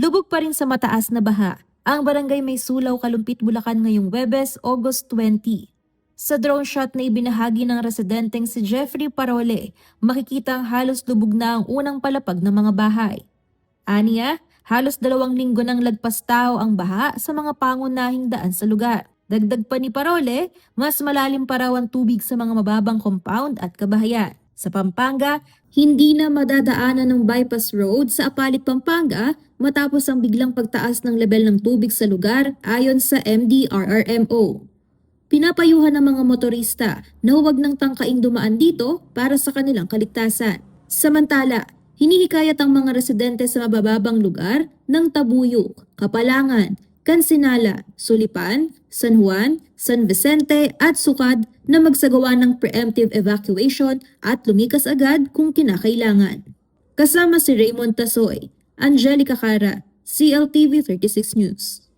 Lubog pa rin sa mataas na baha ang barangay Meysulao, Calumpit, Bulacan ngayong Webes, August 20. Sa drone shot na ibinahagi ng residenteng si Jeffrey Parole, makikita ang halos lubog na ang unang palapag ng mga bahay. Aniya, halos 2 linggo nang lagpas tao ang baha sa mga pangunahing daan sa lugar. Dagdag pa ni Parole, mas malalim pa raw ang tubig sa mga mababang compound at kabahayan. Sa Pampanga, hindi na madadaanan ng bypass road sa Apalit, Pampanga matapos ang biglang pagtaas ng level ng tubig sa lugar ayon sa MDRRMO. Pinapayuhan ng mga motorista na huwag nang tangkaing dumaan dito para sa kanilang kaligtasan. Samantala, hinihikayat ang mga residente sa mabababang lugar ng Tabuyok, Kapalangan, Kansinala, Sulipan, San Juan, San Vicente at Sukad na magsagawa ng preemptive evacuation at lumikas agad kung kinakailangan. Kasama si Raymond Tasoy, Angelica Cara, CLTV 36 News.